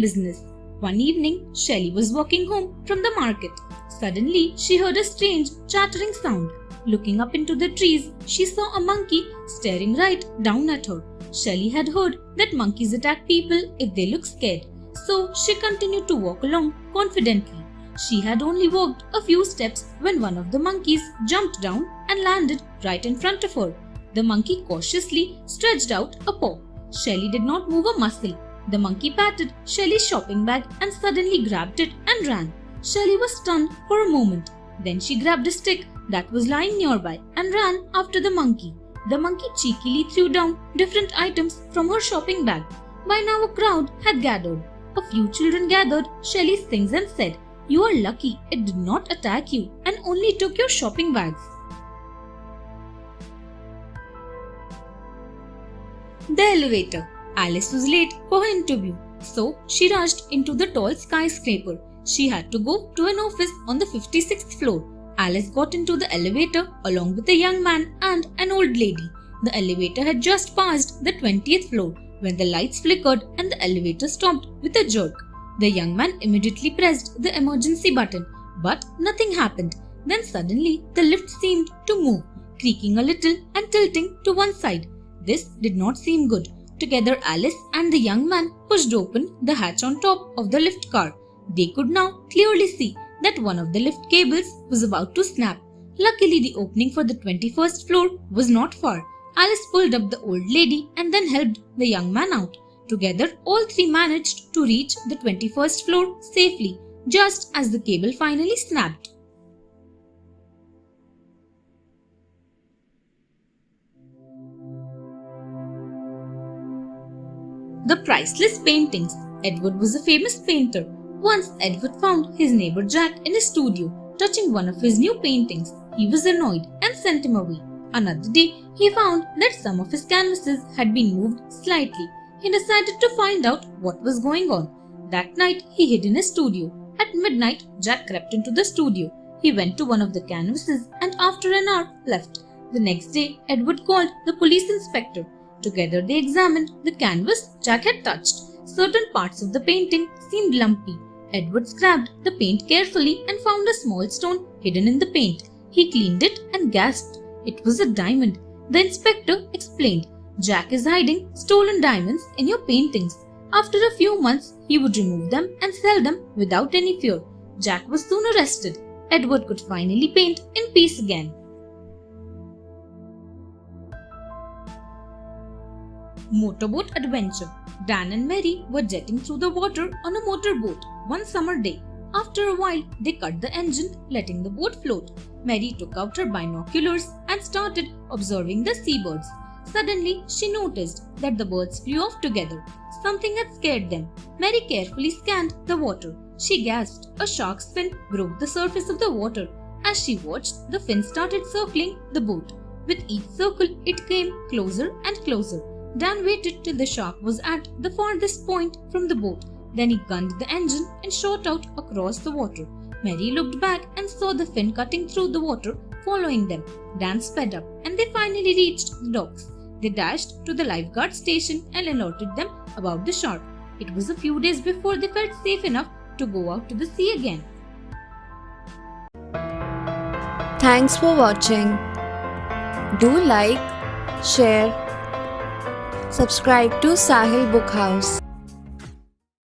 business. One evening, Shelley was walking home from the market. Suddenly, she heard a strange, chattering sound. Looking up into the trees, she saw a monkey staring right down at her. Shelley had heard that monkeys attack people if they look scared, so she continued to walk along confidently. She had only walked a few steps when one of the monkeys jumped down and landed right in front of her. The monkey cautiously stretched out a paw. Shelley did not move a muscle. The monkey patted Shelley's shopping bag and suddenly grabbed it and ran. Shelley was stunned for a moment. Then she grabbed a stick that was lying nearby and ran after the monkey. The monkey cheekily threw down different items from her shopping bag. By now a crowd had gathered. A few children gathered Shelley's things and said, "You are lucky it did not attack you and only took your shopping bags." The elevator. Alice was late for her interview, so she rushed into the tall skyscraper. She had to go to an office on the 56th floor. Alice got into the elevator along with a young man and an old lady. The elevator had just passed the 20th floor when the lights flickered and the elevator stopped with a jerk. The young man immediately pressed the emergency button, but nothing happened. Then suddenly the lift seemed to move, creaking a little and tilting to one side. This did not seem good. Together Alice and the young man pushed open the hatch on top of the lift car. They could now clearly see that one of the lift cables was about to snap. Luckily, the opening for the 21st floor was not far. Alice pulled up the old lady and then helped the young man out. Together, all three managed to reach the 21st floor safely, just as the cable finally snapped. The priceless paintings. Edward was a famous painter. Once Edward found his neighbor Jack in his studio, touching one of his new paintings. He was annoyed and sent him away. Another day, he found that some of his canvases had been moved slightly. He decided to find out what was going on. That night, he hid in his studio. At midnight, Jack crept into the studio. He went to one of the canvases and after an hour left. The next day, Edward called the police inspector. Together, they examined the canvas Jack had touched. Certain parts of the painting seemed lumpy. Edward scrubbed the paint carefully and found a small stone hidden in the paint. He cleaned it and gasped. It was a diamond. The inspector explained, "Jack is hiding stolen diamonds in your paintings. After a few months, he would remove them and sell them without any fear." Jack was soon arrested. Edward could finally paint in peace again. Motorboat adventure. Dan and Mary were jetting through the water on a motorboat one summer day. After a while, they cut the engine, letting the boat float. Mary took out her binoculars and started observing the seabirds. Suddenly, she noticed that the birds flew off together. Something had scared them. Mary carefully scanned the water. She gasped. A shark's fin broke the surface of the water. As she watched, the fin started circling the boat. With each circle, it came closer and closer. Dan waited till the shark was at the farthest point from the boat. Then he gunned the engine and shot out across the water. Mary looked back and saw the fin cutting through the water, following them. Dan sped up and they finally reached the docks. They dashed to the lifeguard station and alerted them about the shark. It was a few days before they felt safe enough to go out to the sea again. Thanks for watching. Do like, share, subscribe to Sahil Book House.